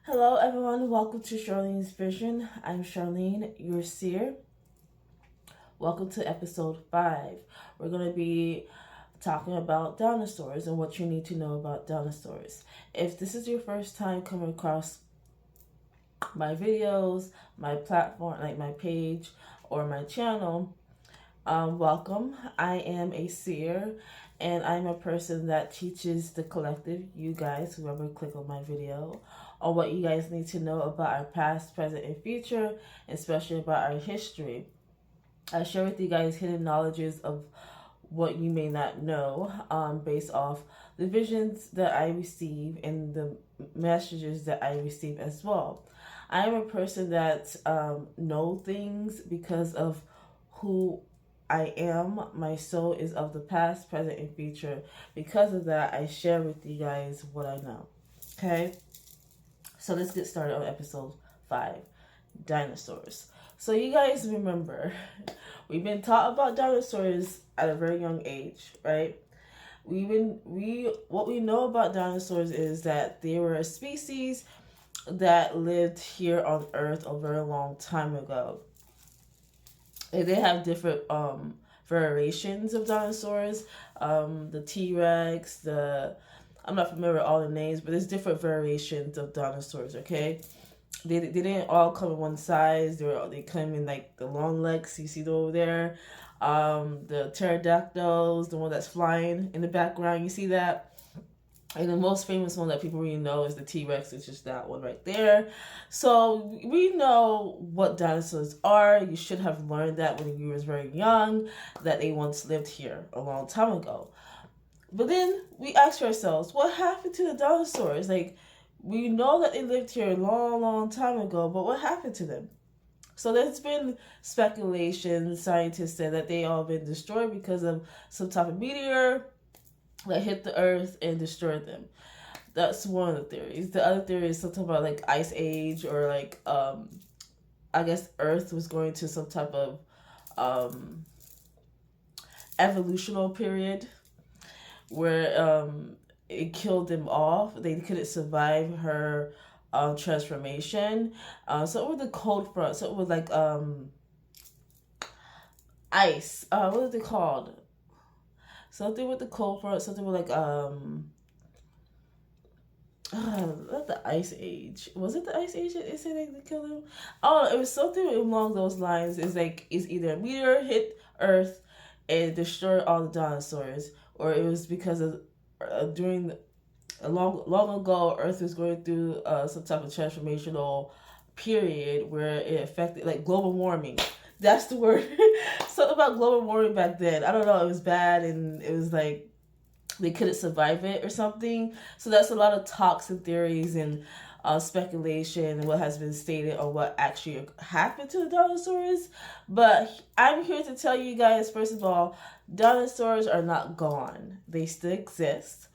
Hello, everyone. Welcome to Charlene's Vision. I'm Charlene, your seer. Welcome to episode 5. We're going to be talking about dinosaurs and what you need to know about dinosaurs. If this is your first time coming across my videos, my platform, like my page or my channel, welcome. I am a seer and I'm a person that teaches the collective, you guys, whoever click on my video, on what you guys need to know about our past, present, and future, especially about our history. I share with you guys hidden knowledges of what you may not know, based off the visions that I receive and the messages that I receive as well. I am a person that know things because of who I am. My soul is of the past, present, and future. Because of that, I share with you guys what I know. Okay? So let's get started on episode 5, Dinosaurs. So you guys remember, we've been taught about dinosaurs at a very young age, right? What we know about dinosaurs is that they were a species that lived here on Earth a very long time ago. And they have different variations of dinosaurs. The T-Rex, I'm not familiar with all the names, but there's different variations of dinosaurs, okay? They didn't all come in one size. They come in like the long legs you see over there. The pterodactyls, the one that's flying in the background, you see that? And the most famous one that people really know is the T-Rex. It's just that one right there. So we know what dinosaurs are. You should have learned that when you were very young, that they once lived here a long time ago. But then we ask ourselves, what happened to the dinosaurs? Like, we know that they lived here a long, long time ago, but what happened to them? So there's been speculation. Scientists said that they all been destroyed because of some type of meteor that hit the earth and destroyed them. That's one of the theories. The other theory is something about like ice age, or like I guess Earth was going to some type of evolutional period where it killed them off. They couldn't survive her transformation. So it was the cold front. So it was like ice. What is it called? Something with the cold front. Something with like not the ice age. Was it the ice age that they said they killed him? Oh, it was something along those lines. It's either a meteor hit Earth and destroyed all the dinosaurs, or it was because of long ago, Earth was going through some type of transformational period where it affected, like, global warming. That's the word. Something about global warming back then. I don't know. It was bad, and it was like they couldn't survive it or something. So that's a lot of talks and theories and speculation and what has been stated on what actually happened to the dinosaurs. But I'm here to tell you guys, first of all, dinosaurs are not gone. They still exist.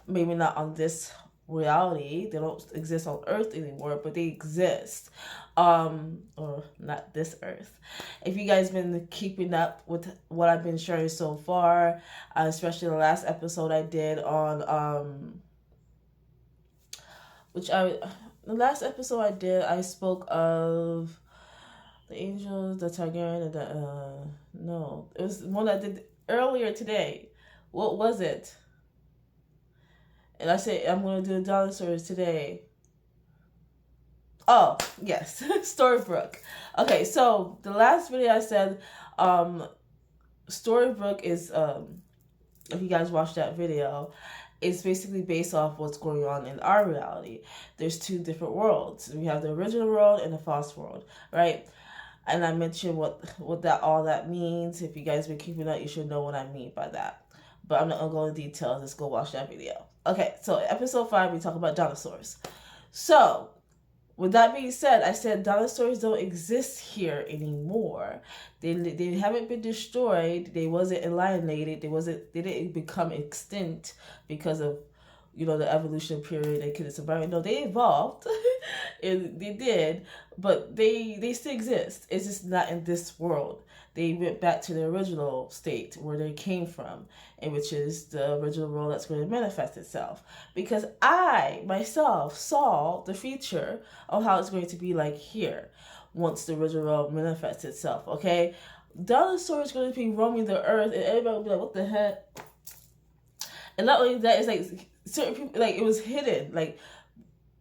Maybe not on this reality. They don't exist on Earth anymore, but they exist. Or not this Earth. If you guys been keeping up with what I've been sharing so far, especially the last episode I did on I spoke of the angels, the Targaryen, and no, it was one I did earlier today. What was it? And I said I'm going to do the dinosaurs today. Oh, yes. Storybrooke. Okay, so the last video I said, Storybrooke is, if you guys watched that video, it's basically based off what's going on in our reality. There's 2 different worlds. We have the original world and the false world, right? And I mentioned what all that means. If you guys been keeping up, you should know what I mean by that. But I'm not going to go into details. Let's go watch that video. Okay, so episode 5, we talk about dinosaurs. So, with that being said, I said dinosaurs don't exist here anymore. They haven't been destroyed. They wasn't eliminated. They didn't become extinct because of, the evolution period. They couldn't survive. No, they evolved. And they did, but they still exist. It's just not in this world. they went back to the original state where they came from, and which is the original world that's going to manifest itself. Because I myself saw the future of how it's going to be like here once the original world manifests itself. Okay, dinosaurs going to be roaming the earth, and everybody will be like, "What the heck?" And not only that, it's like certain people, like it was hidden, like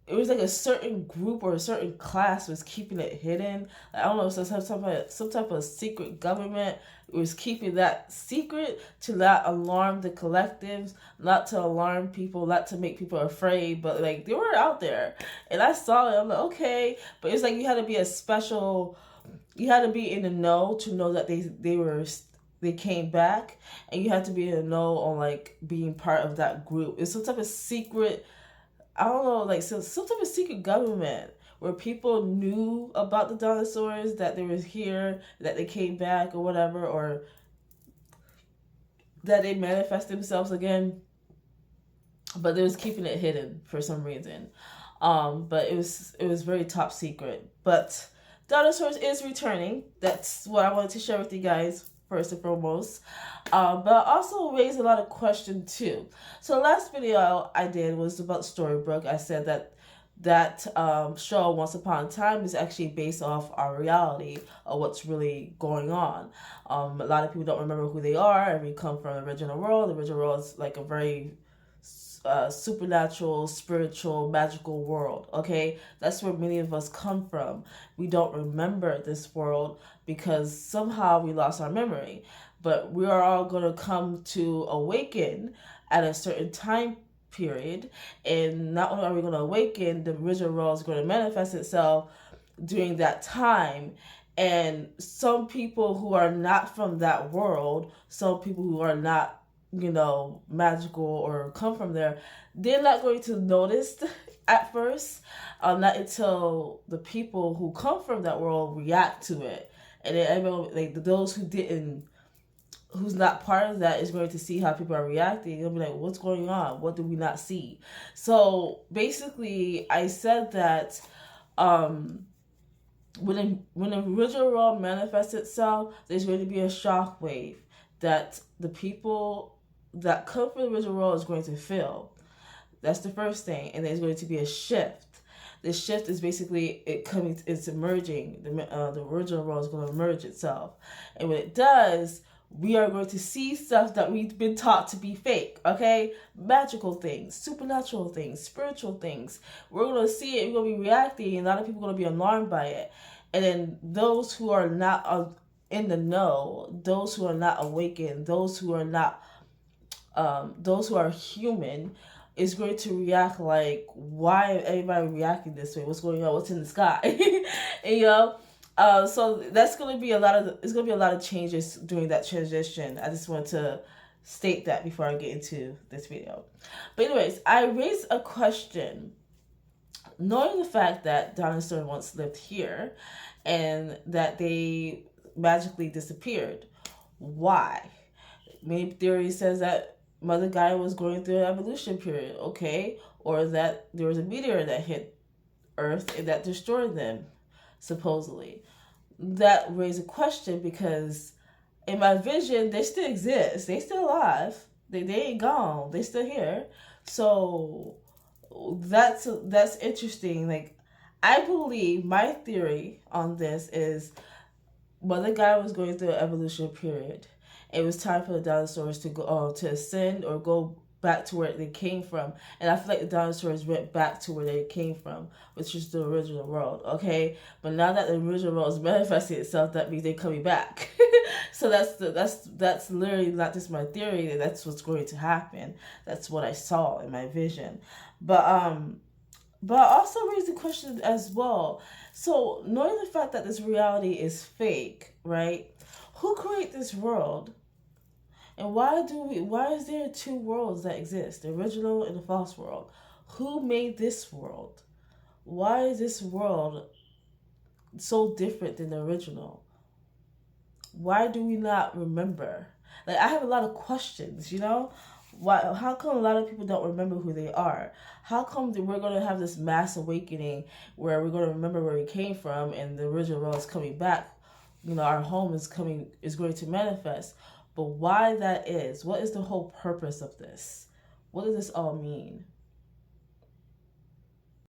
it was like a certain group or a certain class was keeping it hidden. I don't know, some type of secret government was keeping that secret to not alarm the collectives, not to alarm people, not to make people afraid. But like they were out there, and I saw it. I'm like, okay, but it's like you had to be you had to be in the know to know that they came back, and you had to be in the know on like being part of that group. It's some type of secret, I don't know, like some type of secret government where people knew about the dinosaurs, that they was here, that they came back or whatever, or that they manifest themselves again. But they was keeping it hidden for some reason. But it was very top secret. But Dinosaurs is returning. That's what I wanted to share with you guys first and foremost. But I also raised a lot of questions too. So the last video I did was about Storybrooke. I said that show Once Upon a Time is actually based off our reality of what's really going on. A lot of people don't remember who they are, and we come from the original world. The original world is like a very supernatural, spiritual, magical world. Okay, that's where many of us come from. We don't remember this world because somehow we lost our memory, but we are all going to come to awaken at a certain time period, and not only are we going to awaken, the original world is going to manifest itself during that time. And some people who are not from that world, some people who are not, magical or come from there, they're not going to notice at first, not until the people who come from that world react to it. And then everyone, like those who's not part of that, is going to see how people are reacting. They'll be like, what's going on? What do we not see? So basically, I said that when the original world manifests itself, there's going to be a shockwave that the people that come from the original world is going to feel. That's the first thing. And there's going to be a shift. The shift is basically it's emerging. The original world is going to emerge itself. And when it does, we are going to see stuff that we've been taught to be fake, okay? Magical things, supernatural things, spiritual things. We're going to see it, we're going to be reacting, and a lot of people are going to be alarmed by it. And then those who are not in the know, those who are not awakened, those who are human, is going to react like, why is everybody reacting this way? What's going on? What's in the sky? And, so that's going to be a lot of changes during that transition. I just want to state that before I get into this video. But anyways, I raised a question. Knowing the fact that dinosaurs once lived here and that they magically disappeared, why? Maybe theory says that Mother Gaia was going through an evolution period, okay? Or that there was a meteor that hit Earth and that destroyed them, supposedly. That raised a question because in my vision, they still exist. They still alive. They ain't gone. They still here. So that's interesting. Like, I believe my theory on this is Mother Gaia was going through an evolution period. It was time for the dinosaurs to go to ascend or go back to where they came from. And I feel like the dinosaurs went back to where they came from, which is the original world, okay? But now that the original world is manifesting itself, that means they're coming back. So that's literally not just my theory, that's what's going to happen. That's what I saw in my vision. But I also raised the question as well. So knowing the fact that this reality is fake, right? Who created this world? And why is there two worlds that exist, the original and the false world? Who made this world? Why is this world so different than the original? Why do we not remember? Like, I have a lot of questions, Why? How come a lot of people don't remember who they are? How come we're going to have this mass awakening where we're going to remember where we came from and the original world is coming back? our home is going to manifest. But why that is, what is the whole purpose of this? What does this all mean?